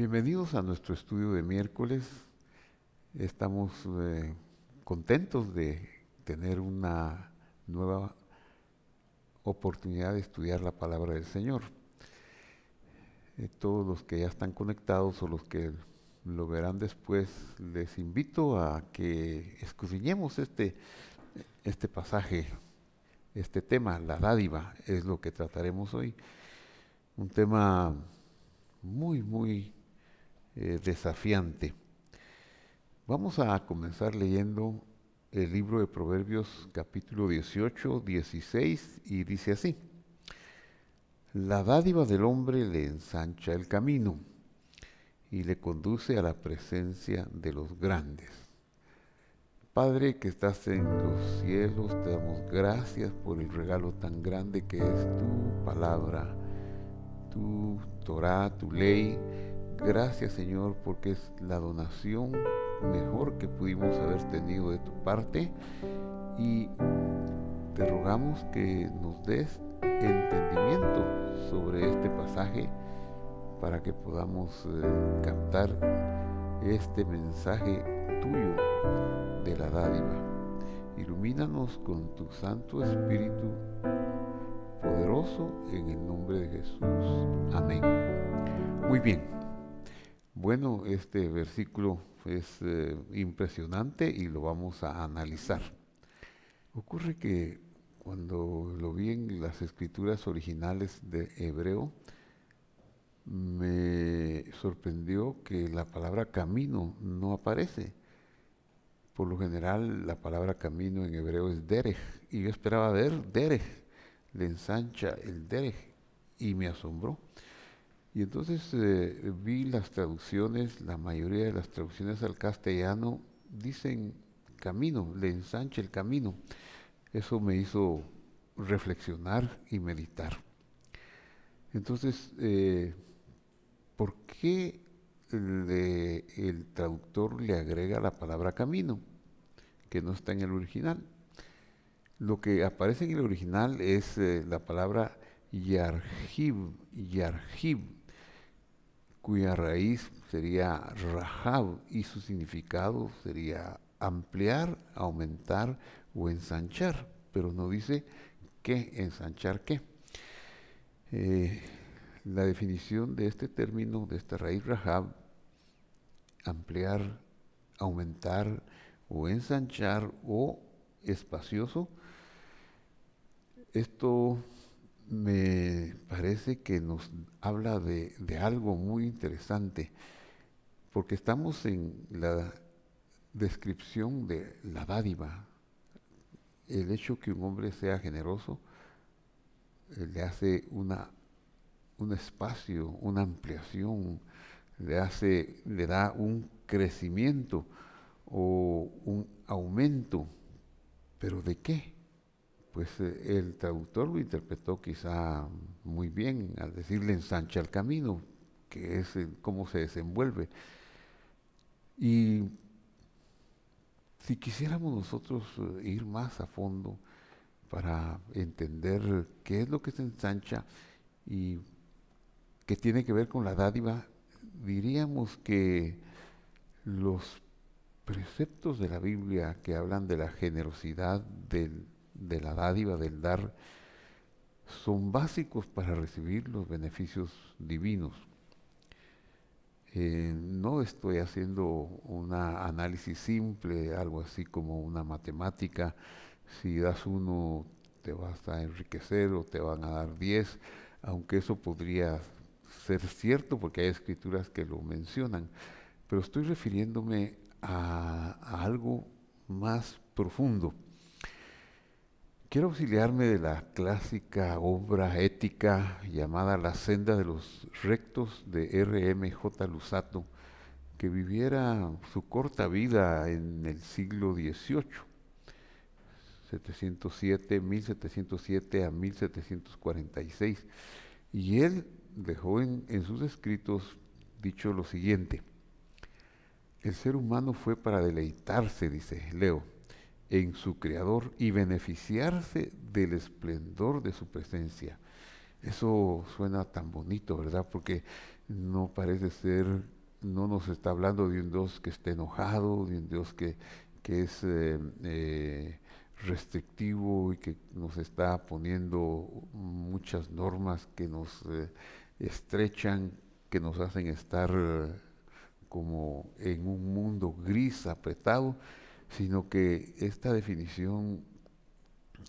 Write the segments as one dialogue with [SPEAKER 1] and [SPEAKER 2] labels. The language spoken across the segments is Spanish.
[SPEAKER 1] Bienvenidos a nuestro estudio de miércoles. Estamos contentos de tener una nueva oportunidad de estudiar la palabra del Señor. Todos los que ya están conectados o los que lo verán después, les invito a que escudriñemos este pasaje, este tema, la dádiva, es lo que trataremos hoy. Un tema muy desafiante. Vamos a comenzar leyendo el libro de Proverbios capítulo 18, 16 y dice así: La dádiva del hombre le ensancha el camino y le conduce a la presencia de los grandes. Padre que estás en los cielos, te damos gracias por el regalo tan grande que es tu palabra, tu Torah, tu ley. Gracias, Señor, porque es la donación mejor que pudimos haber tenido de tu parte, y te rogamos que nos des entendimiento sobre este pasaje para que podamos captar este mensaje tuyo de la dádiva. Ilumínanos con tu Santo Espíritu poderoso en el nombre de Jesús. Amén. Muy bien. Bueno, este versículo es impresionante y lo vamos a analizar. Ocurre que cuando lo vi en las escrituras originales de hebreo, me sorprendió que la palabra camino no aparece. Por lo general, la palabra camino en hebreo es derech, y yo esperaba ver derech, le ensancha el derech, y me asombró. Y entonces vi las traducciones, la mayoría de las traducciones al castellano dicen camino, le ensancha el camino. Eso me hizo reflexionar y meditar. Entonces, ¿por qué el traductor le agrega la palabra camino, que no está en el original? Lo que aparece en el original es la palabra yarjib, cuya raíz sería rahab, y su significado sería ampliar, aumentar o ensanchar, pero no dice qué, ensanchar qué. La definición de este término, de esta raíz rahab, ampliar, aumentar o ensanchar o espacioso, esto me parece que nos habla de algo muy interesante, porque estamos en la descripción de la dádiva. El hecho que un hombre sea generoso le hace un espacio, una ampliación, le da un crecimiento o un aumento. ¿Pero de qué? Pues el traductor lo interpretó quizá muy bien al decirle ensancha el camino, que es cómo se desenvuelve. Y si quisiéramos nosotros ir más a fondo para entender qué es lo que se ensancha y qué tiene que ver con la dádiva, diríamos que los preceptos de la Biblia que hablan de la generosidad, de la dádiva, del dar, son básicos para recibir los beneficios divinos. No estoy haciendo un análisis simple, algo así como una matemática. Si das 1 te vas a enriquecer o te van a dar 10, aunque eso podría ser cierto porque hay escrituras que lo mencionan, pero estoy refiriéndome a algo más profundo. Quiero auxiliarme de la clásica obra ética llamada La senda de los rectos de R.M.J. Luzzatto, que viviera su corta vida en el siglo XVIII, 1707 a 1746. Y él dejó en sus escritos dicho lo siguiente: el ser humano fue para deleitarse, dice, leo, en su Creador y beneficiarse del esplendor de su presencia. Eso suena tan bonito, ¿verdad? Porque no parece ser, no nos está hablando de un Dios que esté enojado, de un Dios que es restrictivo y que nos está poniendo muchas normas que nos estrechan, que nos hacen estar como en un mundo gris, apretado, sino que esta definición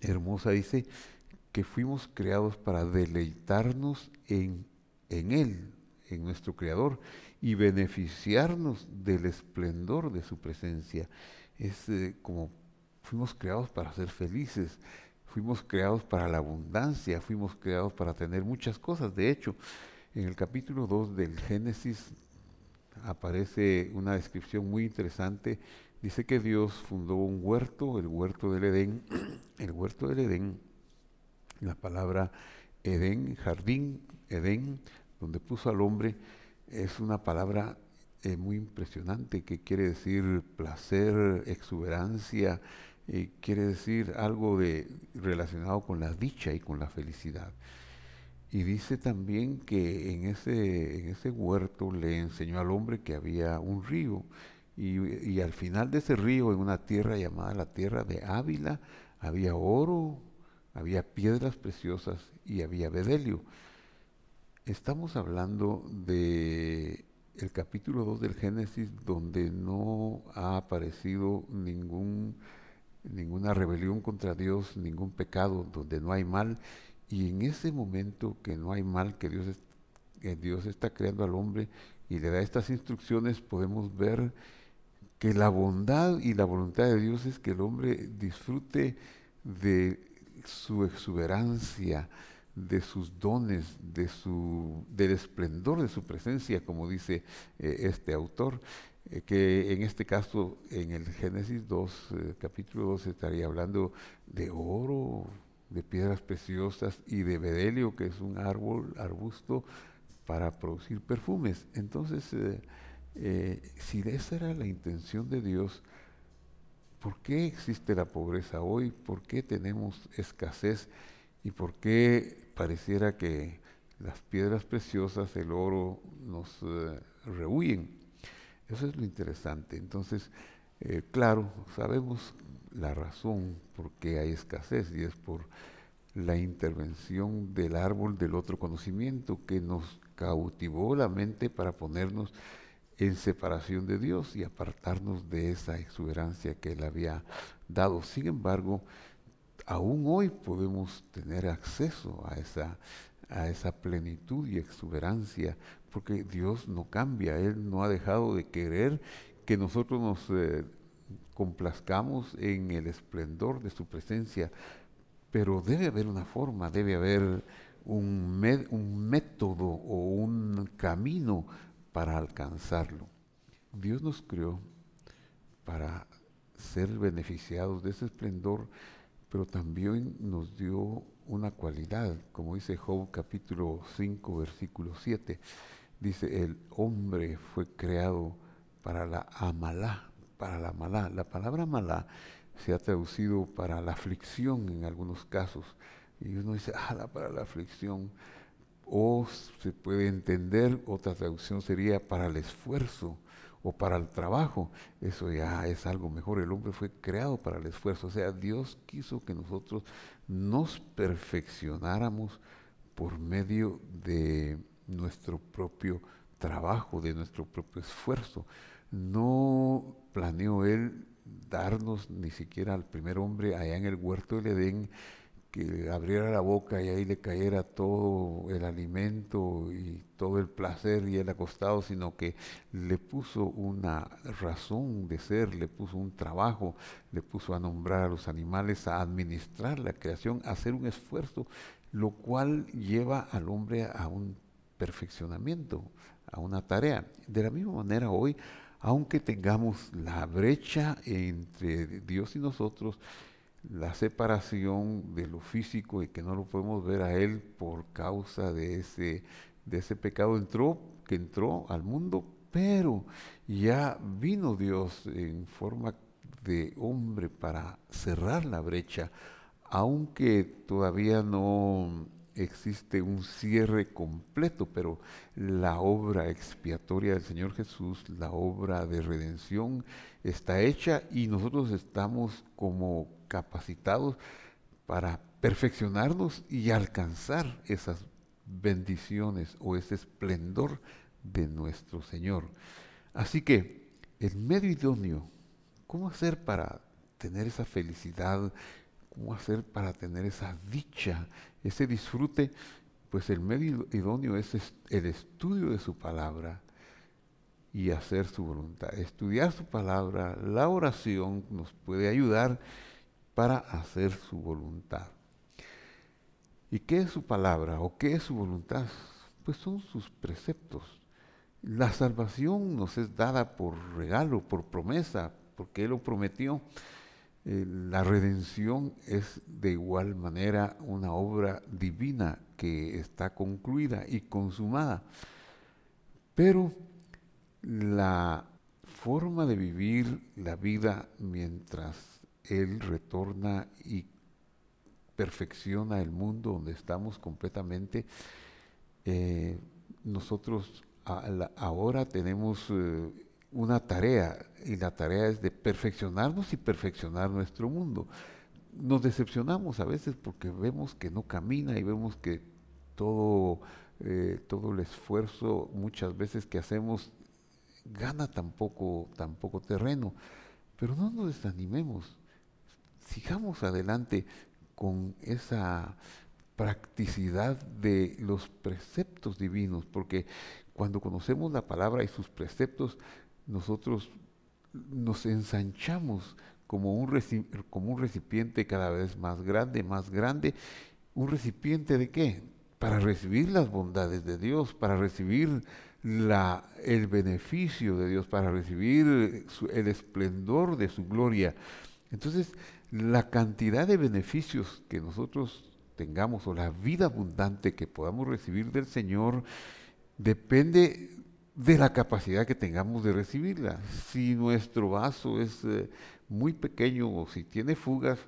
[SPEAKER 1] hermosa dice que fuimos creados para deleitarnos en Él, en nuestro Creador, y beneficiarnos del esplendor de su presencia. Es como fuimos creados para ser felices, fuimos creados para la abundancia, fuimos creados para tener muchas cosas. De hecho, en el capítulo 2 del Génesis aparece una descripción muy interesante. Dice que Dios fundó un huerto, el huerto del Edén. El huerto del Edén, la palabra Edén, jardín, Edén, donde puso al hombre, es una palabra muy impresionante que quiere decir placer, exuberancia, quiere decir algo relacionado con la dicha y con la felicidad. Y dice también que en ese huerto le enseñó al hombre que había un río. Y al final de ese río, en una tierra llamada la tierra de Ávila, había oro, había piedras preciosas y había bedelio. Estamos hablando de el capítulo 2 del Génesis, donde no ha aparecido ninguna rebelión contra Dios, ningún pecado, donde no hay mal. Y en ese momento que no hay mal, que Dios está creando al hombre y le da estas instrucciones, podemos ver que la bondad y la voluntad de Dios es que el hombre disfrute de su exuberancia, de sus dones, del esplendor de su presencia, como dice este autor, que en este caso, en el Génesis 2, capítulo 2, estaría hablando de oro, de piedras preciosas y de bedelio, que es un arbusto para producir perfumes. Entonces, si esa era la intención de Dios, ¿por qué existe la pobreza hoy? ¿Por qué tenemos escasez? ¿Y por qué pareciera que las piedras preciosas, el oro, nos rehuyen? Eso es lo interesante. Entonces, claro, sabemos la razón por qué hay escasez y es por la intervención del árbol del otro conocimiento que nos cautivó la mente para ponernos en separación de Dios y apartarnos de esa exuberancia que Él había dado. Sin embargo, aún hoy podemos tener acceso a esa plenitud y exuberancia, porque Dios no cambia, Él no ha dejado de querer que nosotros nos complazcamos en el esplendor de su presencia, pero debe haber una forma, debe haber un método o un camino para alcanzarlo. Dios nos creó para ser beneficiados de ese esplendor, pero también nos dio una cualidad, como dice Job capítulo 5, versículo 7. Dice, el hombre fue creado para la amalá, para la malá. La palabra malá se ha traducido para la aflicción en algunos casos. Y uno dice, para la aflicción. O se puede entender, otra traducción sería para el esfuerzo o para el trabajo. Eso ya es algo mejor. El hombre fue creado para el esfuerzo. O sea, Dios quiso que nosotros nos perfeccionáramos por medio de nuestro propio trabajo, de nuestro propio esfuerzo. No planeó Él darnos ni siquiera al primer hombre allá en el huerto del Edén que abriera la boca y ahí le cayera todo el alimento y todo el placer y el acostado, sino que le puso una razón de ser, le puso un trabajo, le puso a nombrar a los animales, a administrar la creación, a hacer un esfuerzo, lo cual lleva al hombre a un perfeccionamiento, a una tarea. De la misma manera hoy, aunque tengamos la brecha entre Dios y nosotros, la separación de lo físico y que no lo podemos ver a Él por causa de ese pecado que entró al mundo, pero ya vino Dios en forma de hombre para cerrar la brecha, aunque todavía no existe un cierre completo, pero la obra expiatoria del Señor Jesús, la obra de redención, está hecha y nosotros estamos como capacitados para perfeccionarnos y alcanzar esas bendiciones o ese esplendor de nuestro Señor. Así que el medio idóneo, ¿cómo hacer para tener esa felicidad? ¿Cómo hacer para tener esa dicha, ese disfrute? Pues el medio idóneo es el estudio de su palabra y hacer su voluntad. Estudiar su palabra, la oración nos puede ayudar para hacer su voluntad. ¿Y qué es su palabra o qué es su voluntad? Pues son sus preceptos. La salvación nos es dada por regalo, por promesa, porque Él lo prometió. La redención es de igual manera una obra divina que está concluida y consumada. Pero la forma de vivir la vida mientras Él retorna y perfecciona el mundo donde estamos completamente, nosotros ahora tenemos una tarea, y la tarea es de perfeccionarnos y perfeccionar nuestro mundo. Nos decepcionamos a veces porque vemos que no camina y vemos que todo el esfuerzo muchas veces que hacemos gana tan poco terreno. Pero no nos desanimemos, sigamos adelante con esa practicidad de los preceptos divinos, porque cuando conocemos la palabra y sus preceptos, nosotros nos ensanchamos como un recipiente cada vez más grande. ¿Un recipiente de qué? Para recibir las bondades de Dios, para recibir el beneficio de Dios, para recibir el esplendor de su gloria. Entonces, la cantidad de beneficios que nosotros tengamos o la vida abundante que podamos recibir del Señor depende de la capacidad que tengamos de recibirla. Si nuestro vaso es muy pequeño o si tiene fugas,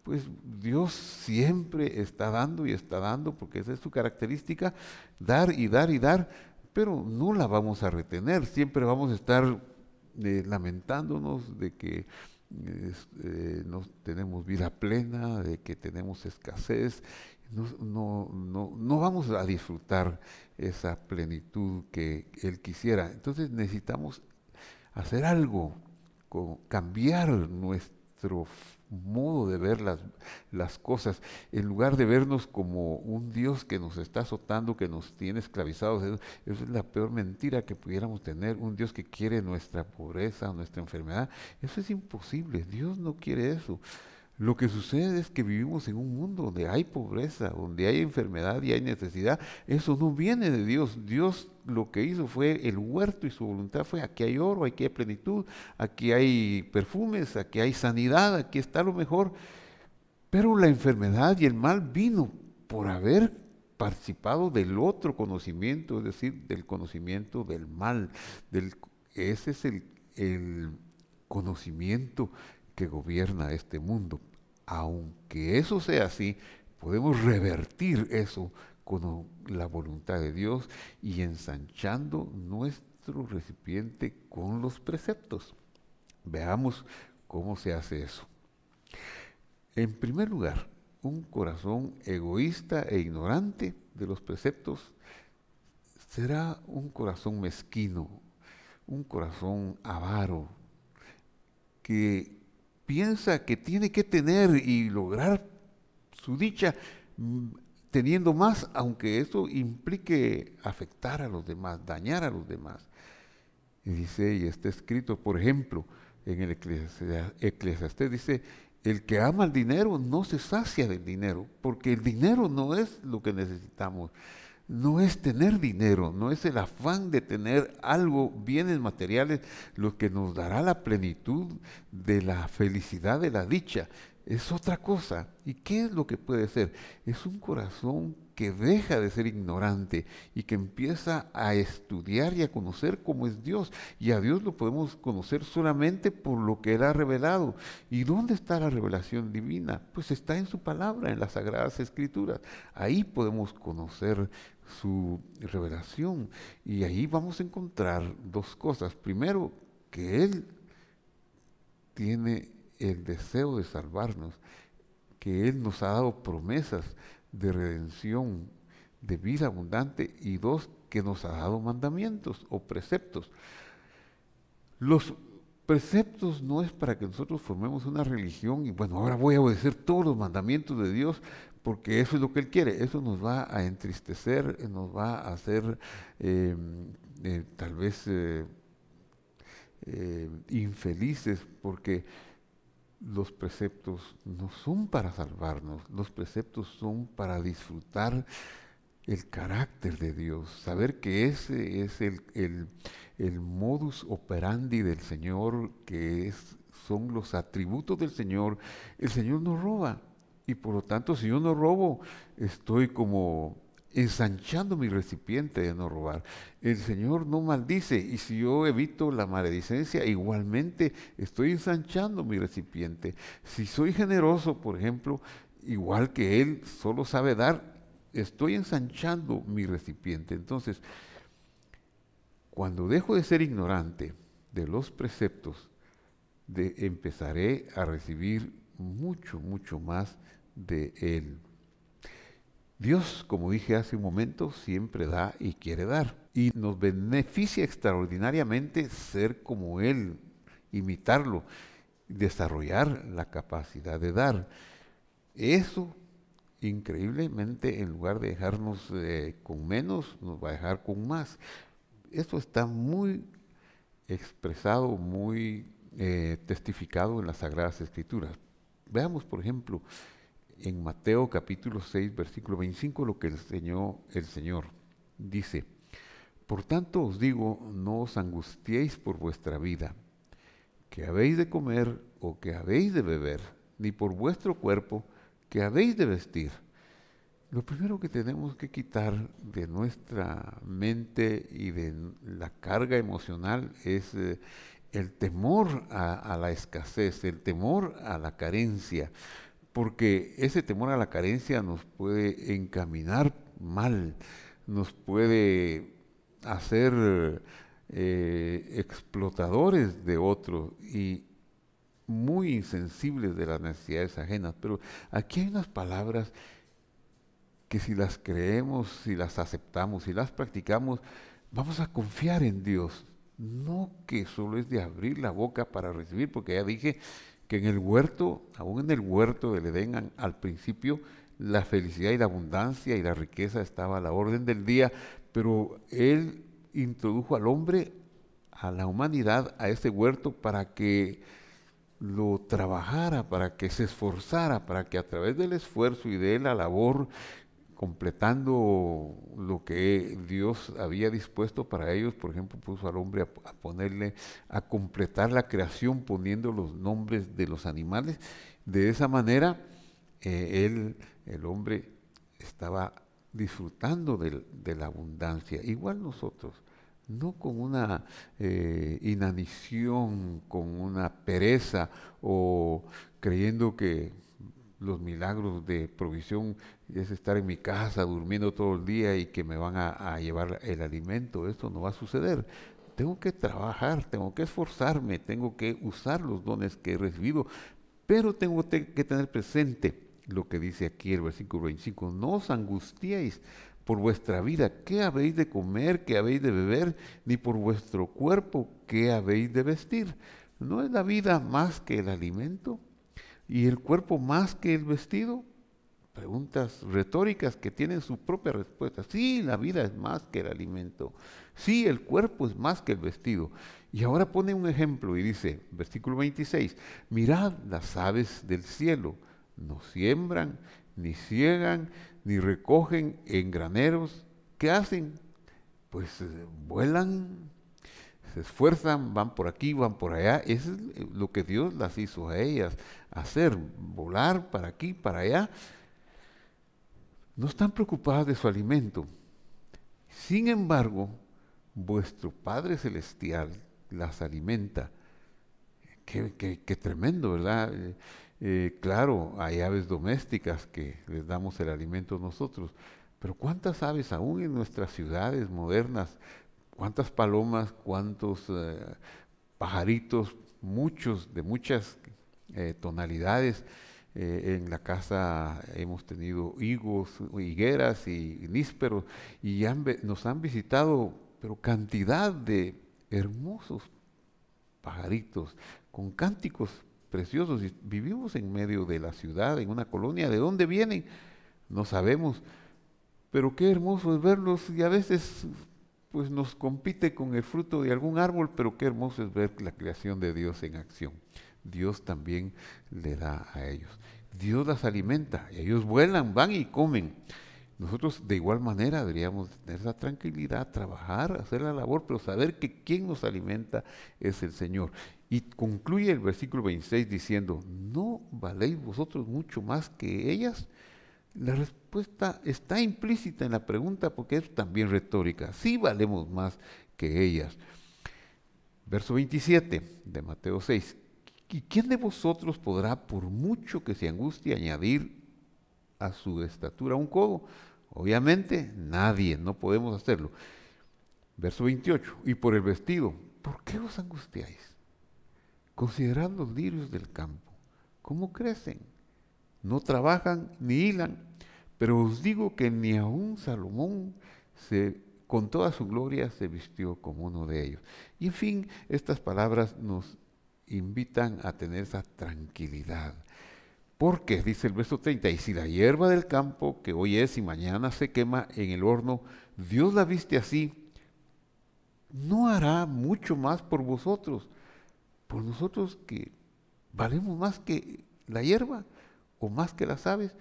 [SPEAKER 1] pues Dios siempre está dando y está dando, porque esa es su característica, dar y dar y dar, pero no la vamos a retener. Siempre vamos a estar lamentándonos de que no tenemos vida plena, de que tenemos escasez. No vamos a disfrutar esa plenitud que Él quisiera. Entonces necesitamos hacer algo, cambiar nuestro modo de ver las cosas, en lugar de vernos como un Dios que nos está azotando, que nos tiene esclavizados. Eso es la peor mentira que pudiéramos tener, un Dios que quiere nuestra pobreza, nuestra enfermedad. Eso es imposible, Dios no quiere eso. Lo que sucede es que vivimos en un mundo donde hay pobreza, donde hay enfermedad y hay necesidad. Eso no viene de Dios. Dios lo que hizo fue el huerto y su voluntad fue: aquí hay oro, aquí hay plenitud, aquí hay perfumes, aquí hay sanidad, aquí está lo mejor. Pero la enfermedad y el mal vino por haber participado del otro conocimiento, es decir, del conocimiento del mal. Ese es el conocimiento que gobierna este mundo. Aunque eso sea así, podemos revertir eso con la voluntad de Dios y ensanchando nuestro recipiente con los preceptos. Veamos cómo se hace eso. En primer lugar, un corazón egoísta e ignorante de los preceptos será un corazón mezquino, un corazón avaro, que piensa que tiene que tener y lograr su dicha teniendo más, aunque eso implique afectar a los demás, dañar a los demás. Y dice, y está escrito, por ejemplo, en el Eclesiastés, dice: el que ama el dinero no se sacia del dinero, porque el dinero no es lo que necesitamos. No es tener dinero, no es el afán de tener algo, bienes materiales, lo que nos dará la plenitud de la felicidad, de la dicha. es otra cosa. ¿Y qué es lo que puede ser? Es un corazón que deja de ser ignorante y que empieza a estudiar y a conocer cómo es Dios. Y a Dios lo podemos conocer solamente por lo que Él ha revelado. ¿Y dónde está la revelación divina? Pues está en su palabra, en las Sagradas Escrituras. Ahí podemos conocer su revelación. Y ahí vamos a encontrar dos cosas. Primero, que Él tiene el deseo de salvarnos, que Él nos ha dado promesas de redención, de vida abundante, y dos, que nos ha dado mandamientos o preceptos. Los preceptos no es para que nosotros formemos una religión y bueno, ahora voy a obedecer todos los mandamientos de Dios porque eso es lo que Él quiere. Eso nos va a entristecer, nos va a hacer tal vez infelices porque los preceptos no son para salvarnos, los preceptos son para disfrutar el carácter de Dios, saber que ese es el modus operandi del Señor, son los atributos del Señor. El Señor no roba y por lo tanto si yo no robo, estoy como ensanchando mi recipiente de no robar. El Señor no maldice y si yo evito la maledicencia, igualmente estoy ensanchando mi recipiente. Si soy generoso, por ejemplo, igual que Él solo sabe dar, estoy ensanchando mi recipiente. Entonces, cuando dejo de ser ignorante de los preceptos, empezaré a recibir mucho, mucho más de Él. Dios, como dije hace un momento, siempre da y quiere dar. Y nos beneficia extraordinariamente ser como Él, imitarlo, desarrollar la capacidad de dar. Eso, increíblemente, en lugar de dejarnos con menos, nos va a dejar con más. Esto está muy expresado, muy testificado en las Sagradas Escrituras. Veamos, por ejemplo, en Mateo capítulo 6, versículo 25, lo que enseñó el Señor. Dice, por tanto os digo, no os angustiéis por vuestra vida, que habéis de comer o que habéis de beber, ni por vuestro cuerpo, que habéis de vestir. Lo primero que tenemos que quitar de nuestra mente y de la carga emocional es el temor a la escasez, el temor a la carencia, porque ese temor a la carencia nos puede encaminar mal, nos puede hacer explotadores de otros y muy insensibles de las necesidades ajenas. Pero aquí hay unas palabras que si las creemos, si las aceptamos, si las practicamos, vamos a confiar en Dios. No que solo es de abrir la boca para recibir, porque ya dije que en el huerto, aún en el huerto del Edén, al principio, la felicidad y la abundancia y la riqueza estaba a la orden del día, pero Él introdujo al hombre, a la humanidad, a ese huerto para que lo trabajara, para que se esforzara, para que a través del esfuerzo y de la labor, completando lo que Dios había dispuesto para ellos, por ejemplo, puso al hombre a ponerle, a completar la creación poniendo los nombres de los animales. De esa manera, el hombre estaba disfrutando de la abundancia, igual nosotros, no con una inanición, con una pereza o creyendo que los milagros de provisión es estar en mi casa durmiendo todo el día y que me van a llevar el alimento. Esto no va a suceder. Tengo que trabajar, tengo que esforzarme, tengo que usar los dones que he recibido, pero tengo que tener presente lo que dice aquí el versículo 25. No os angustiéis por vuestra vida, qué habéis de comer, qué habéis de beber, ni por vuestro cuerpo, qué habéis de vestir. ¿No es la vida más que el alimento y el cuerpo más que el vestido? Preguntas retóricas que tienen su propia respuesta. Sí, la vida es más que el alimento. Sí, el cuerpo es más que el vestido. Y ahora pone un ejemplo y dice, versículo 26, mirad las aves del cielo, no siembran, ni ciegan, ni recogen en graneros. ¿Qué hacen? Pues vuelan, se esfuerzan, van por aquí, van por allá. Eso es lo que Dios las hizo a ellas hacer, volar para aquí, para allá. No están preocupadas de su alimento. Sin embargo, vuestro Padre Celestial las alimenta. Qué tremendo, ¿verdad? Claro, hay aves domésticas que les damos el alimento nosotros, pero ¿cuántas aves aún en nuestras ciudades modernas? ¿Cuántas palomas? ¿Cuántos pajaritos? Muchos, de muchas tonalidades. En la casa hemos tenido higos, higueras y nísperos y nos han visitado, pero cantidad de hermosos pajaritos con cánticos preciosos. Y vivimos en medio de la ciudad, en una colonia. ¿De dónde vienen? No sabemos, pero qué hermoso es verlos y a veces pues nos compite con el fruto de algún árbol, pero qué hermoso es ver la creación de Dios en acción. Dios también le da a ellos. Dios las alimenta, y ellos vuelan, van y comen. Nosotros de igual manera deberíamos tener esa tranquilidad, trabajar, hacer la labor, pero saber que quien nos alimenta es el Señor. Y concluye el versículo 26 diciendo, ¿no valéis vosotros mucho más que ellas? La respuesta está implícita en la pregunta porque es también retórica. Sí valemos más que ellas. Verso 27 de Mateo 6. ¿Y quién de vosotros podrá, por mucho que se angustie, añadir a su estatura un codo? Obviamente nadie, no podemos hacerlo. Verso 28. Y por el vestido, ¿por qué os angustiáis? Considerad los lirios del campo, cómo crecen. No trabajan ni hilan, pero os digo que ni aun Salomón con toda su gloria se vistió como uno de ellos. Y en fin, estas palabras nos invitan a tener esa tranquilidad. Porque, dice el verso 30, y si la hierba del campo, que hoy es y mañana se quema en el horno, Dios la viste así, ¿no hará mucho más por vosotros? Por nosotros que valemos más que la hierba o más que las aves.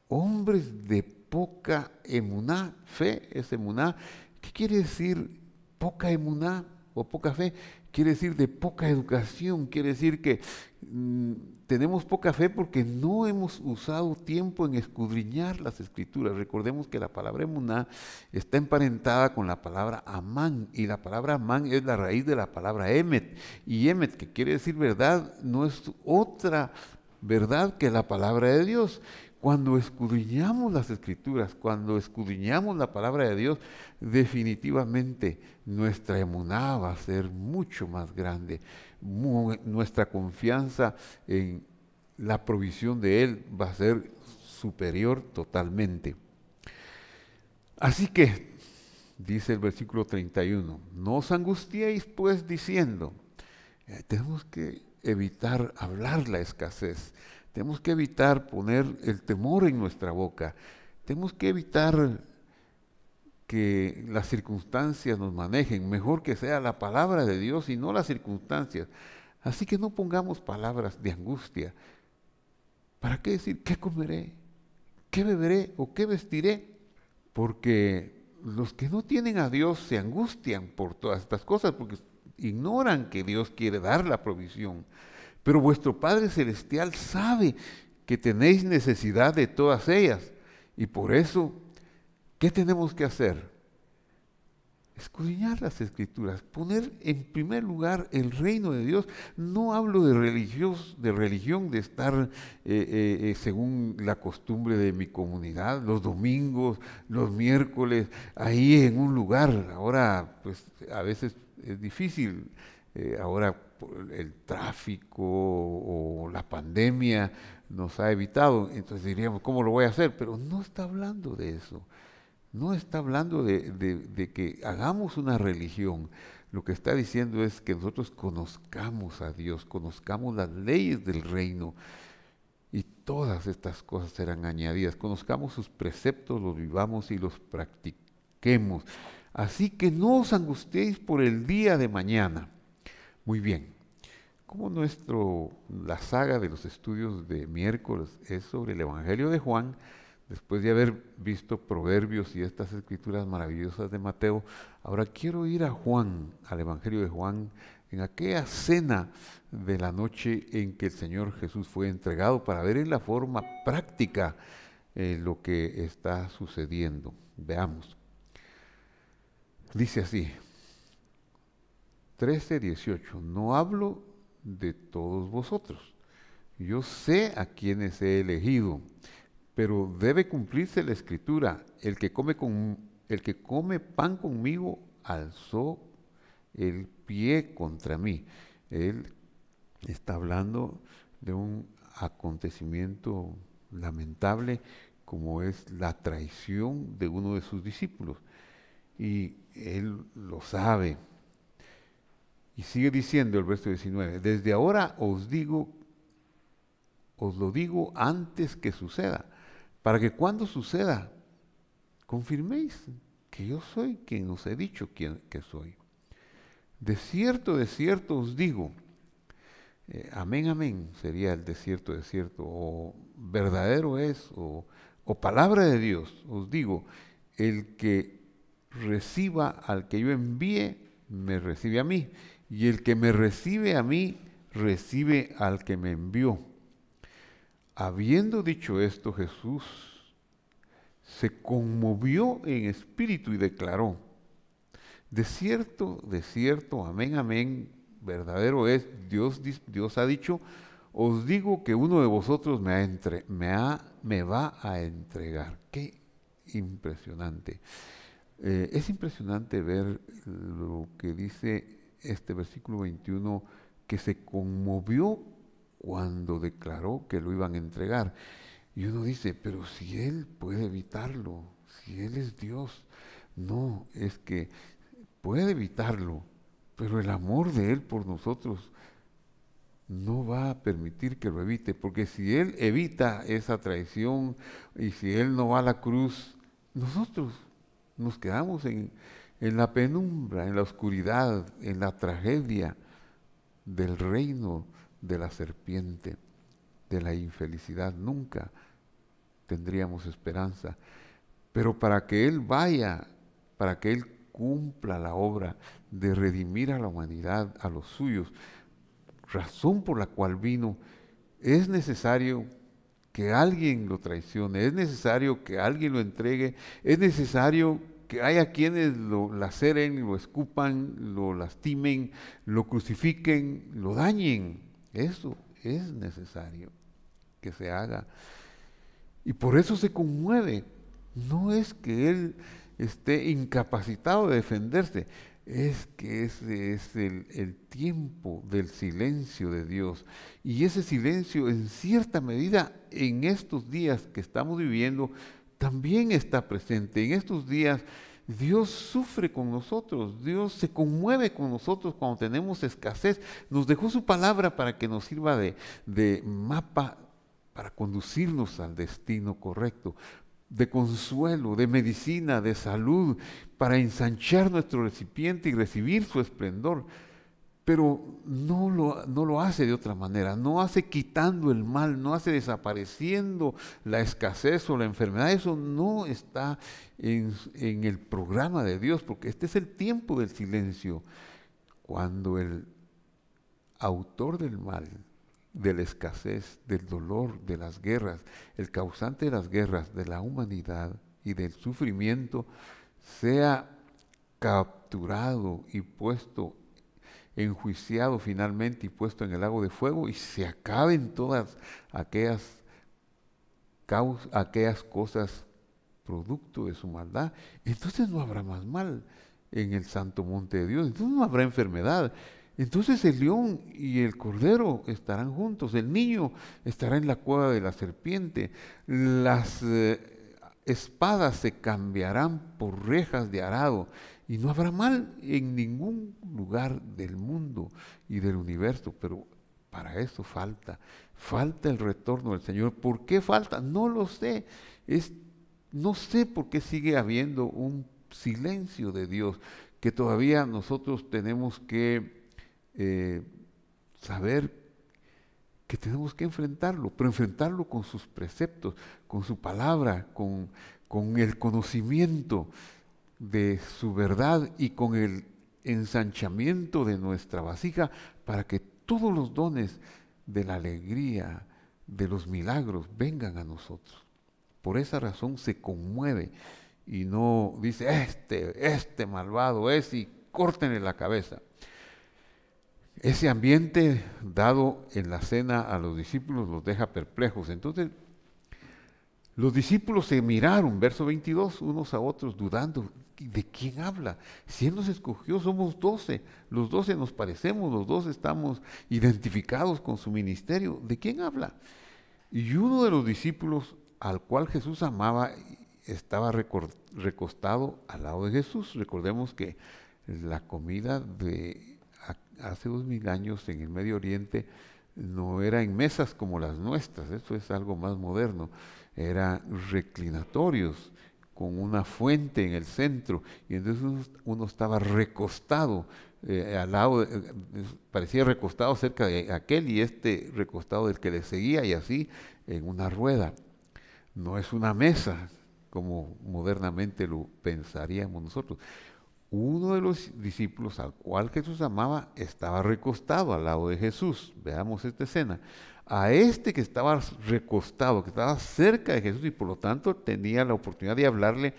[SPEAKER 1] Hombres de poca emuná, fe es emuná. ¿Qué quiere decir poca emuná o poca fe? Quiere decir de poca educación, quiere decir que tenemos poca fe porque no hemos usado tiempo en escudriñar las Escrituras. Recordemos que la palabra emuná está emparentada con la palabra amán, y la palabra amán es la raíz de la palabra emet, y emet, que quiere decir verdad, no es otra verdad que la palabra de Dios. Cuando escudriñamos las Escrituras, cuando escudriñamos la palabra de Dios, definitivamente nuestra emuná va a ser mucho más grande. Nuestra confianza en la provisión de Él va a ser superior totalmente. Así que, dice el versículo 31, no os angustiéis pues diciendo, tenemos que evitar hablar la escasez. Tenemos que evitar poner el temor en nuestra boca. Tenemos que evitar que las circunstancias nos manejen. Mejor que sea la palabra de Dios y no las circunstancias. Así que no pongamos palabras de angustia. ¿Para qué decir qué comeré? ¿Qué beberé? ¿O qué vestiré? Porque los que no tienen a Dios se angustian por todas estas cosas porque ignoran que Dios quiere dar la provisión. Pero vuestro Padre Celestial sabe que tenéis necesidad de todas ellas. Y por eso, ¿qué tenemos que hacer? Escudriñar las Escrituras, poner en primer lugar el reino de Dios. No hablo de religión, de estar según la costumbre de mi comunidad, los domingos, los miércoles, ahí en un lugar. Ahora, pues a veces es difícil, ahora por el tráfico o la pandemia nos ha evitado, entonces diríamos, ¿cómo lo voy a hacer? Pero no está hablando de eso. No está hablando de que hagamos una religión. Lo que está diciendo es que nosotros conozcamos a Dios, conozcamos las leyes del reino y todas estas cosas serán añadidas. Conozcamos sus preceptos, los vivamos y los practiquemos. Así que no os angustiéis por el día de mañana. Muy bien. Como la saga de los estudios de miércoles es sobre el Evangelio de Juan, Después de haber visto Proverbios y estas escrituras maravillosas de Mateo, ahora quiero ir a Juan, al Evangelio de Juan, en aquella cena de la noche en que el Señor Jesús fue entregado, para ver en la forma práctica lo que está sucediendo. Veamos. Dice así, 13:18, no hablo de todos vosotros. Yo sé a quienes he elegido, pero debe cumplirse la escritura. El que come pan conmigo alzó el pie contra mí. Él está hablando de un acontecimiento lamentable como es la traición de uno de sus discípulos. Y él lo sabe. Y sigue diciendo el verso 19, desde ahora os lo digo antes que suceda, para que cuando suceda, confirméis que yo soy quien os he dicho que soy. De cierto os digo, amén, amén, sería el de cierto, o verdadero es, o palabra de Dios, os digo, el que reciba al que yo envíe, me recibe a mí, y el que me recibe a mí, recibe al que me envió. Habiendo dicho esto, Jesús se conmovió en espíritu y declaró, de cierto, amén, amén, verdadero es, Dios ha dicho, os digo que uno de vosotros me va a entregar. Qué impresionante. Es impresionante ver lo que dice este versículo 21, que se conmovió cuando declaró que lo iban a entregar. Y uno dice, pero si Él puede evitarlo, si Él es Dios. No, es que puede evitarlo, pero el amor de Él por nosotros no va a permitir que lo evite, porque si Él evita esa traición y si Él no va a la cruz, nosotros nos quedamos en la penumbra, en la oscuridad, en la tragedia del reino de la serpiente, de la infelicidad. Nunca tendríamos esperanza. Pero para que Él vaya, para que Él cumpla la obra de redimir a la humanidad, a los suyos, razón por la cual vino, es necesario que alguien lo traicione, es necesario que alguien lo entregue, es necesario que haya quienes lo laceren, lo escupan, lo lastimen, lo crucifiquen, lo dañen. Eso es necesario que se haga. Y por eso se conmueve. No es que él esté incapacitado de defenderse, es que ese es el tiempo del silencio de Dios. Y ese silencio, en cierta medida, en estos días que estamos viviendo, también está presente. En estos días, Dios sufre con nosotros, Dios se conmueve con nosotros cuando tenemos escasez. Nos dejó su palabra para que nos sirva de mapa para conducirnos al destino correcto, de consuelo, de medicina, de salud, para ensanchar nuestro recipiente y recibir su esplendor. Pero no lo hace de otra manera, no hace quitando el mal, no hace desapareciendo la escasez o la enfermedad. Eso no está en el programa de Dios, porque este es el tiempo del silencio, cuando el autor del mal, de la escasez, del dolor, de las guerras, el causante de las guerras, de la humanidad y del sufrimiento, sea capturado y puesto, enjuiciado finalmente y puesto en el lago de fuego, y se acaben todas aquellas cosas producto de su maldad. Entonces no habrá más mal en el santo monte de Dios, entonces no habrá enfermedad. Entonces el león y el cordero estarán juntos, el niño estará en la cueva de la serpiente, las espadas se cambiarán por rejas de arado, y no habrá mal en ningún lugar del mundo y del universo. Pero para eso falta el retorno del Señor. ¿Por qué falta? No lo sé. No sé por qué sigue habiendo un silencio de Dios, que todavía nosotros tenemos que saber que tenemos que enfrentarlo, pero enfrentarlo con sus preceptos, con su palabra, con el conocimiento de su verdad y con el ensanchamiento de nuestra vasija para que todos los dones de la alegría, de los milagros, vengan a nosotros. Por esa razón se conmueve y no dice, este malvado es, y córtenle la cabeza. Ese ambiente dado en la cena a los discípulos los deja perplejos. Entonces, los discípulos se miraron, verso 22, unos a otros, dudando, ¿de quién habla? Si Él nos escogió, somos 12, los 12 nos parecemos, los 12 estamos identificados con su ministerio, ¿de quién habla? Y uno de los discípulos, al cual Jesús amaba, estaba recostado al lado de Jesús. Recordemos que la comida de hace 2000 años en el Medio Oriente no era en mesas como las nuestras, esto es algo más moderno, eran reclinatorios con una fuente en el centro, y entonces uno estaba recostado al lado, parecía recostado cerca de aquel y este recostado del que le seguía, y así en una rueda. No es una mesa como modernamente lo pensaríamos nosotros. Uno de los discípulos al cual Jesús amaba estaba recostado al lado de Jesús. Veamos esta escena. A este que estaba recostado, que estaba cerca de Jesús y por lo tanto tenía la oportunidad de hablarle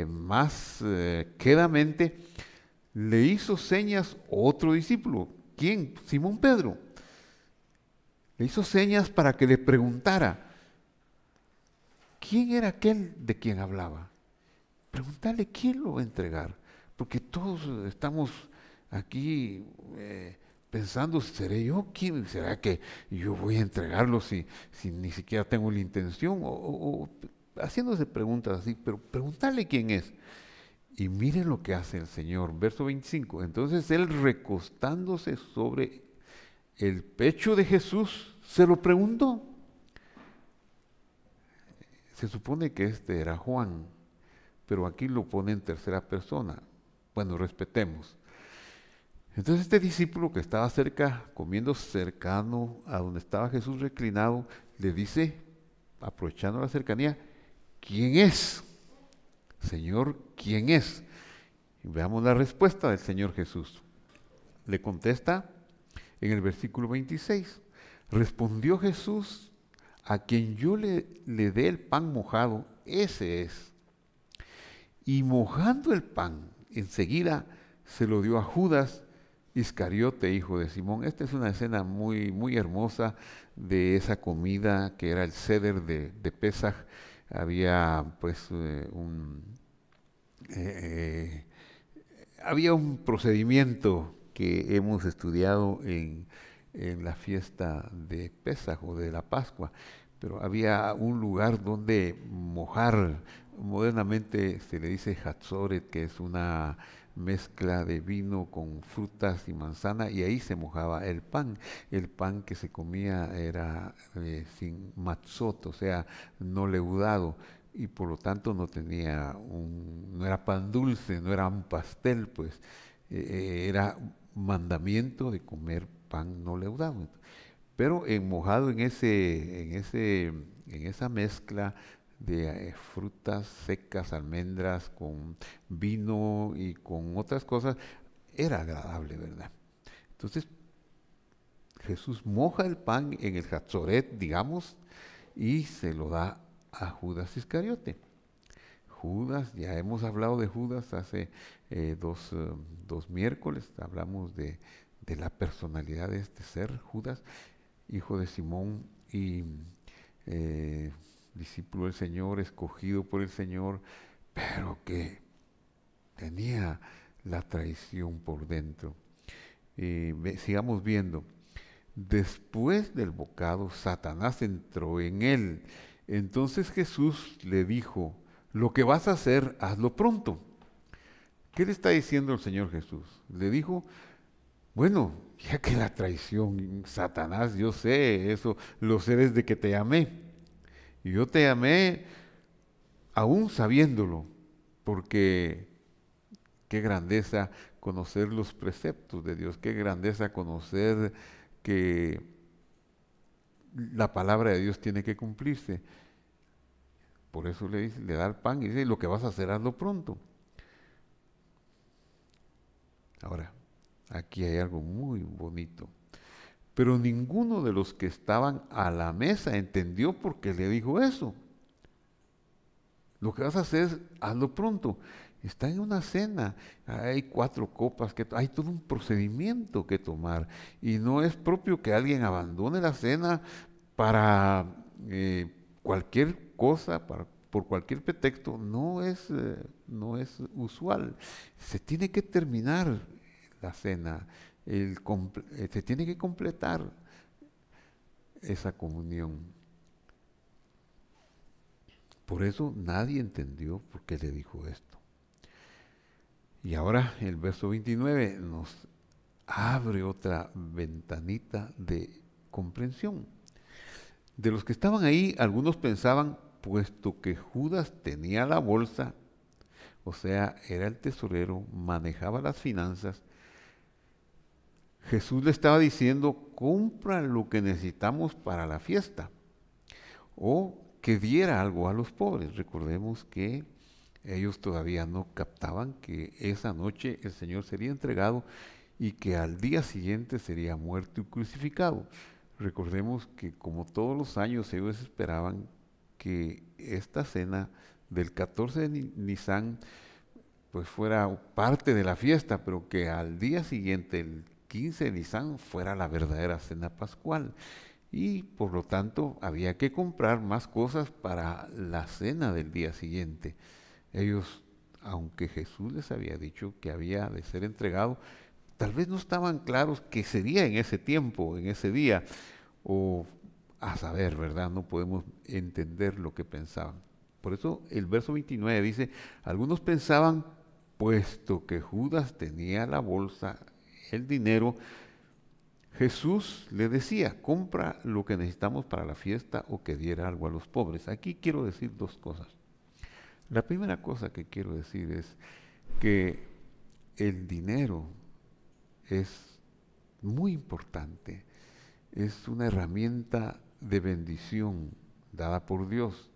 [SPEAKER 1] más quedamente, le hizo señas otro discípulo. ¿Quién? Simón Pedro. Le hizo señas para que le preguntara, ¿quién era aquel de quien hablaba? Preguntarle quién lo va a entregar. Porque todos estamos aquí pensando, ¿seré yo? ¿Quién? ¿Será que yo voy a entregarlo si ni siquiera tengo la intención? O haciéndose preguntas así, pero preguntarle quién es. Y miren lo que hace el Señor, verso 25. Entonces Él, recostándose sobre el pecho de Jesús, se lo preguntó. Se supone que este era Juan, pero aquí lo pone en tercera persona. Bueno, respetemos. Entonces este discípulo que estaba cerca, comiendo cercano a donde estaba Jesús reclinado, le dice, aprovechando la cercanía, ¿quién es? Señor, ¿quién es? Y veamos la respuesta del Señor Jesús. Le contesta en el versículo 26. Respondió Jesús, a quien yo le dé el pan mojado, ese es. Y mojando el pan, enseguida se lo dio a Judas Iscariote, hijo de Simón. Esta es una escena muy, muy hermosa de esa comida que era el Seder de Pesaj. Había pues había un procedimiento que hemos estudiado en la fiesta de Pesaj o de la Pascua, pero había un lugar donde mojar. Modernamente se le dice hatzoret, que es una mezcla de vino con frutas y manzana, y ahí se mojaba el pan. El pan que se comía era sin matzot, o sea, no leudado, y por lo tanto no tenía no era pan dulce, no era un pastel, pues era mandamiento de comer pan no leudado. Pero mojado en esa mezcla de frutas secas, almendras, con vino y con otras cosas, era agradable, ¿verdad? Entonces, Jesús moja el pan en el hatzoret, digamos, y se lo da a Judas Iscariote. Judas, ya hemos hablado de Judas hace dos miércoles, hablamos de la personalidad de este ser, Judas, hijo de Simón y discípulo del Señor, escogido por el Señor, pero que tenía la traición por dentro. Sigamos viendo. Después del bocado, Satanás entró en él. Entonces Jesús le dijo, lo que vas a hacer, hazlo pronto. ¿Qué le está diciendo el Señor Jesús? Le dijo, bueno, ya que la traición, Satanás, yo sé, eso lo sé desde que te amé. Y yo te amé aún sabiéndolo, porque qué grandeza conocer los preceptos de Dios, qué grandeza conocer que la palabra de Dios tiene que cumplirse. Por eso le dice, le da el pan y dice, lo que vas a hacer, hazlo pronto. Ahora, aquí hay algo muy bonito. Pero ninguno de los que estaban a la mesa entendió por qué le dijo eso. Lo que vas a hacer es, hazlo pronto. Está en una cena, hay 4 copas, hay todo un procedimiento que tomar. Y no es propio que alguien abandone la cena para cualquier cosa, por cualquier pretexto. No es usual. Se tiene que terminar la cena, se tiene que completar esa comunión. Por eso nadie entendió por qué le dijo esto. Y ahora el verso 29 nos abre otra ventanita de comprensión. De los que estaban ahí, algunos pensaban, puesto que Judas tenía la bolsa, o sea, era el tesorero, manejaba las finanzas, Jesús le estaba diciendo, compra lo que necesitamos para la fiesta, o que diera algo a los pobres. Recordemos que ellos todavía no captaban que esa noche el Señor sería entregado y que al día siguiente sería muerto y crucificado. Recordemos que como todos los años ellos esperaban que esta cena del 14 de Nisan pues fuera parte de la fiesta, pero que al día siguiente, el 15 de Nisan, fuera la verdadera cena pascual. Y por lo tanto había que comprar más cosas para la cena del día siguiente. Ellos, aunque Jesús les había dicho que había de ser entregado, tal vez no estaban claros qué sería en ese tiempo, en ese día, o a saber, ¿verdad? No podemos entender lo que pensaban. Por eso el verso 29 dice, algunos pensaban, puesto que Judas tenía la bolsa, el dinero, Jesús le decía, compra lo que necesitamos para la fiesta o que diera algo a los pobres. Aquí quiero decir 2 cosas. La primera cosa que quiero decir es que el dinero es muy importante, es una herramienta de bendición dada por Dios.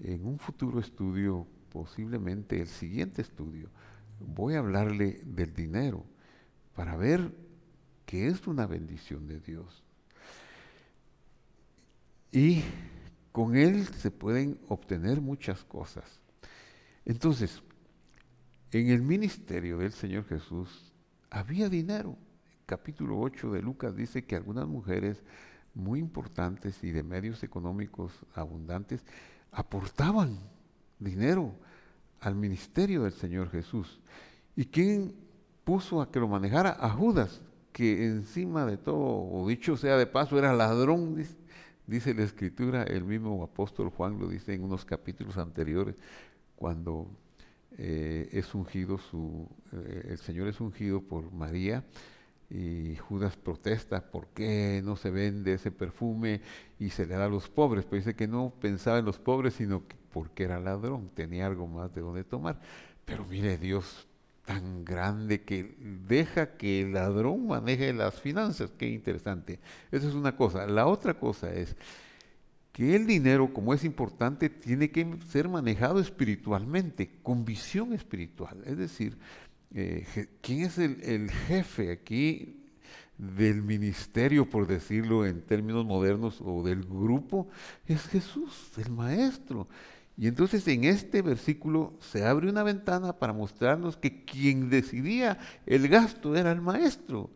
[SPEAKER 1] En un futuro estudio, posiblemente el siguiente estudio, voy a hablarle del dinero para ver que es una bendición de Dios. Y con él se pueden obtener muchas cosas. Entonces, en el ministerio del Señor Jesús había dinero. Capítulo 8 de Lucas dice que algunas mujeres muy importantes y de medios económicos abundantes aportaban dinero al ministerio del Señor Jesús. ¿Y quién puso a que lo manejara? A Judas, que encima de todo, o dicho sea de paso, era ladrón, dice la Escritura. El mismo apóstol Juan lo dice en unos capítulos anteriores, cuando es ungido el Señor es ungido por María y Judas protesta, ¿por qué no se vende ese perfume y se le da a los pobres? Pero dice que no pensaba en los pobres, sino que porque era ladrón, tenía algo más de donde tomar. Pero mire, Dios tan grande que deja que el ladrón maneje las finanzas, qué interesante. Esa es una cosa. La otra cosa es que el dinero, como es importante, tiene que ser manejado espiritualmente, con visión espiritual. Es decir, ¿quién es el jefe aquí del ministerio, por decirlo en términos modernos, o del grupo? Es Jesús, el Maestro. Y entonces en este versículo se abre una ventana para mostrarnos que quien decidía el gasto era el Maestro.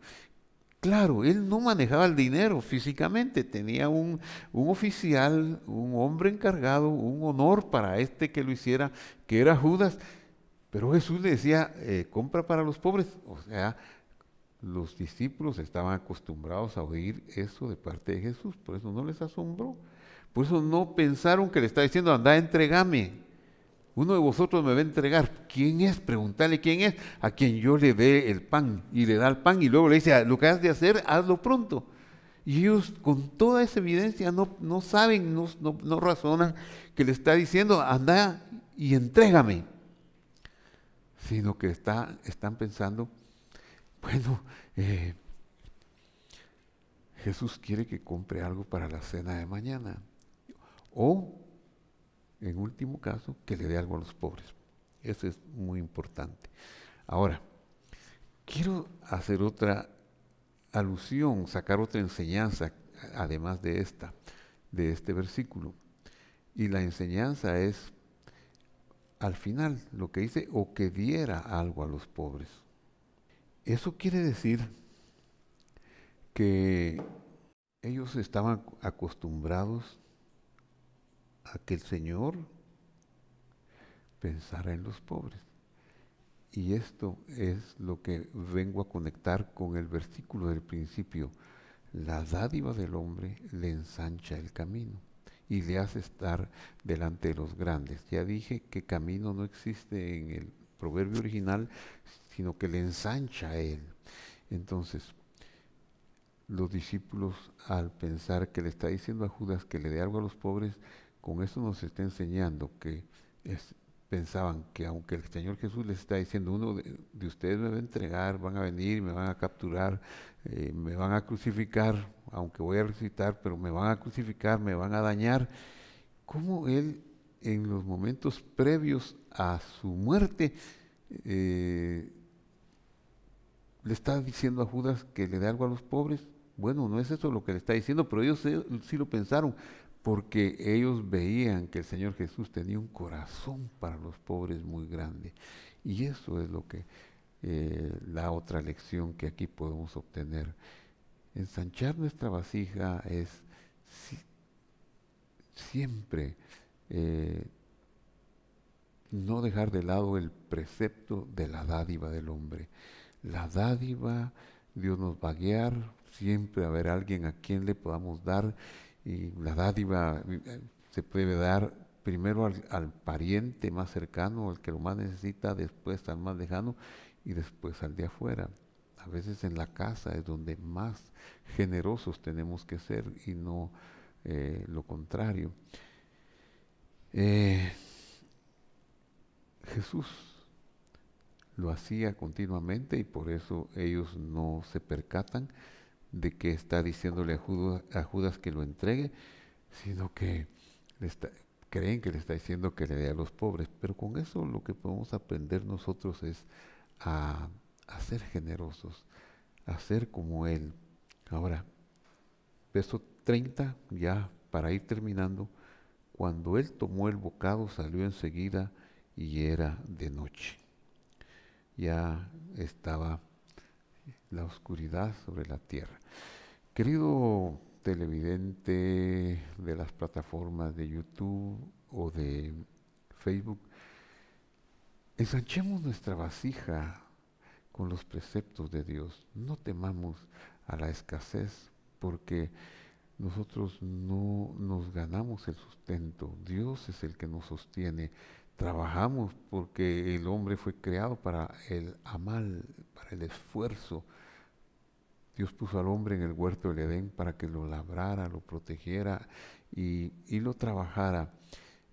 [SPEAKER 1] Claro, él no manejaba el dinero físicamente, tenía un oficial, un hombre encargado, un honor para este que lo hiciera, que era Judas, pero Jesús le decía, compra para los pobres. O sea, los discípulos estaban acostumbrados a oír eso de parte de Jesús, por eso no les asombró, por eso no pensaron que le estaba diciendo, anda, entrégame. Uno de vosotros me va a entregar. ¿Quién es? Preguntarle quién es. A quien yo le dé el pan. Y le da el pan y luego le dice, lo que has de hacer, hazlo pronto. Y ellos con toda esa evidencia no saben, no razonan que le está diciendo, anda y entrégame. Sino que están pensando, bueno, Jesús quiere que compre algo para la cena de mañana. O, en último caso, que le dé algo a los pobres. Eso es muy importante. Ahora, quiero hacer otra alusión, sacar otra enseñanza, además de esta, de este versículo. Y la enseñanza es, al final, lo que dice, o que diera algo a los pobres. Eso quiere decir que ellos estaban acostumbrados a que el Señor pensara en los pobres. Y esto es lo que vengo a conectar con el versículo del principio. La dádiva del hombre le ensancha el camino y le hace estar delante de los grandes. Ya dije que camino no existe en el proverbio original, sino que le ensancha a él. Entonces, los discípulos, al pensar que le está diciendo a Judas que le dé algo a los pobres, con eso nos está enseñando que pensaban que aunque el Señor Jesús les está diciendo, uno de ustedes me va a entregar, van a venir, me van a capturar, me van a crucificar, aunque voy a resucitar, pero me van a crucificar, me van a dañar. ¿Cómo él en los momentos previos a su muerte le está diciendo a Judas que le dé algo a los pobres? Bueno, no es eso lo que le está diciendo, pero ellos sí lo pensaron, porque ellos veían que el Señor Jesús tenía un corazón para los pobres muy grande. Y eso es lo que la otra lección que aquí podemos obtener. Ensanchar nuestra vasija es siempre no dejar de lado el precepto de la dádiva del hombre. La dádiva, Dios nos va a guiar, siempre va a haber alguien a quien le podamos dar, y la dádiva se puede dar primero al pariente más cercano, al que lo más necesita, después al más lejano y después al de afuera. A veces en la casa es donde más generosos tenemos que ser y no lo contrario. Jesús lo hacía continuamente y por eso ellos no se percatan de que está diciéndole a Judas que lo entregue, sino que creen que le está diciendo que le dé a los pobres. Pero con eso lo que podemos aprender nosotros es a ser generosos, a ser como Él. Ahora, verso 30, ya para ir terminando, cuando Él tomó el bocado salió enseguida y era de noche. Ya estaba la oscuridad sobre la tierra. Querido televidente de las plataformas de YouTube o de Facebook, ensanchemos nuestra vasija con los preceptos de Dios. No temamos a la escasez, porque nosotros no nos ganamos el sustento. Dios es el que nos sostiene. Trabajamos porque el hombre fue creado para el amal, para el esfuerzo. Dios puso al hombre en el huerto del Edén para que lo labrara, lo protegiera y lo trabajara.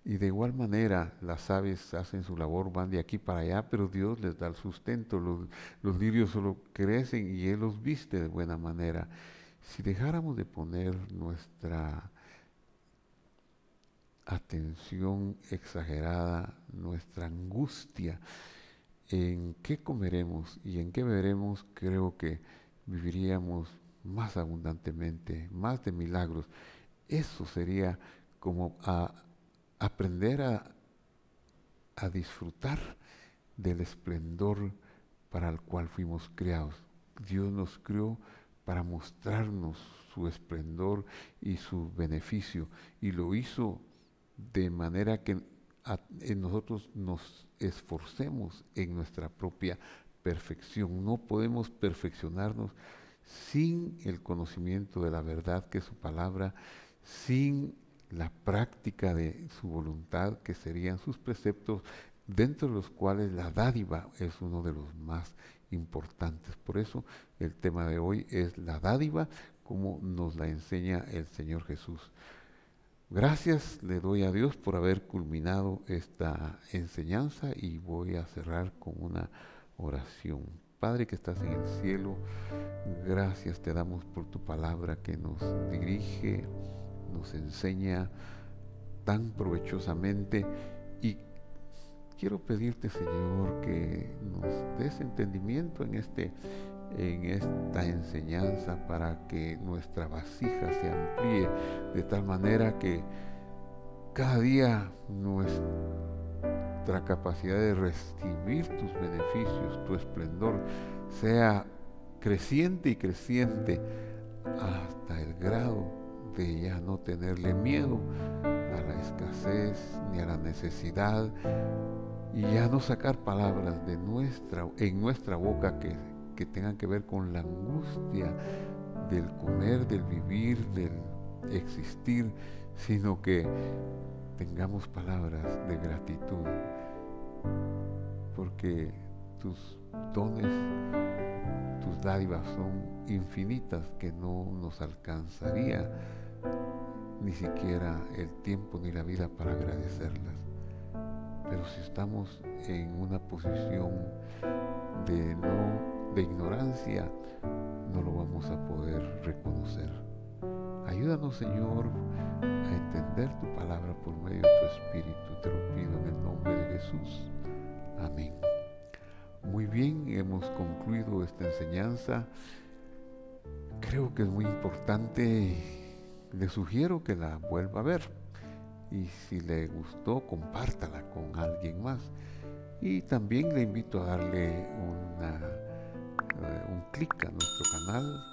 [SPEAKER 1] Y de igual manera las aves hacen su labor, van de aquí para allá, pero Dios les da el sustento. Los lirios solo crecen y Él los viste de buena manera. Si dejáramos de poner nuestra atención exagerada, nuestra angustia en qué comeremos y en qué beberemos, creo que viviríamos más abundantemente, más de milagros. Eso sería como aprender a disfrutar del esplendor para el cual fuimos creados. Dios nos creó para mostrarnos su esplendor y su beneficio, y lo hizo de manera que nosotros nos esforcemos en nuestra propia perfección. No podemos perfeccionarnos sin el conocimiento de la verdad que es su palabra, sin la práctica de su voluntad, que serían sus preceptos, dentro de los cuales la dádiva es uno de los más importantes. Por eso el tema de hoy es la dádiva, como nos la enseña el Señor Jesús. Gracias le doy a Dios por haber culminado esta enseñanza y voy a cerrar con una oración. Padre que estás en el cielo, gracias te damos por tu palabra que nos dirige, nos enseña tan provechosamente, y quiero pedirte, Señor, que nos des entendimiento en esta enseñanza, para que nuestra vasija se amplíe de tal manera que cada día nuestra capacidad de recibir tus beneficios, tu esplendor, sea creciente y creciente hasta el grado de ya no tenerle miedo a la escasez ni a la necesidad, y ya no sacar palabras en nuestra boca que tengan que ver con la angustia del comer, del vivir, del existir, sino que tengamos palabras de gratitud, porque tus dones, tus dádivas son infinitas, que no nos alcanzaría ni siquiera el tiempo ni la vida para agradecerlas. Pero si estamos en una posición de ignorancia, no lo vamos a poder reconocer. Ayúdanos, Señor, a entender tu palabra por medio de tu Espíritu. Te lo pido en el nombre de Jesús. Amén. Muy bien, hemos concluido esta enseñanza. Creo que es muy importante. Le sugiero que la vuelva a ver. Y si le gustó, compártala con alguien más. Y también le invito a darle un clic a nuestro canal.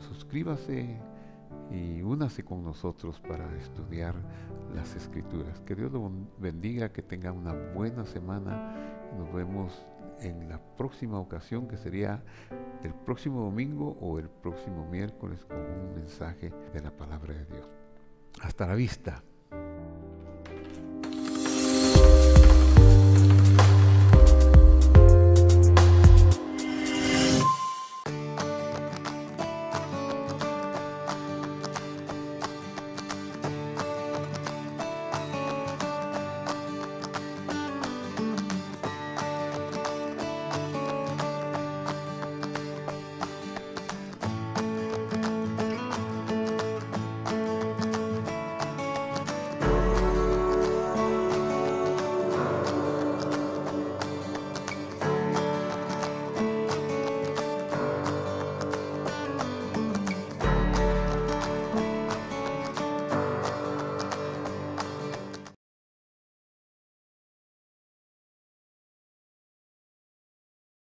[SPEAKER 1] Suscríbase y únase con nosotros para estudiar las Escrituras. Que Dios lo bendiga, que tenga una buena semana. Nos vemos en la próxima ocasión, que sería el próximo domingo o el próximo miércoles, con un mensaje de la palabra de Dios. Hasta la vista.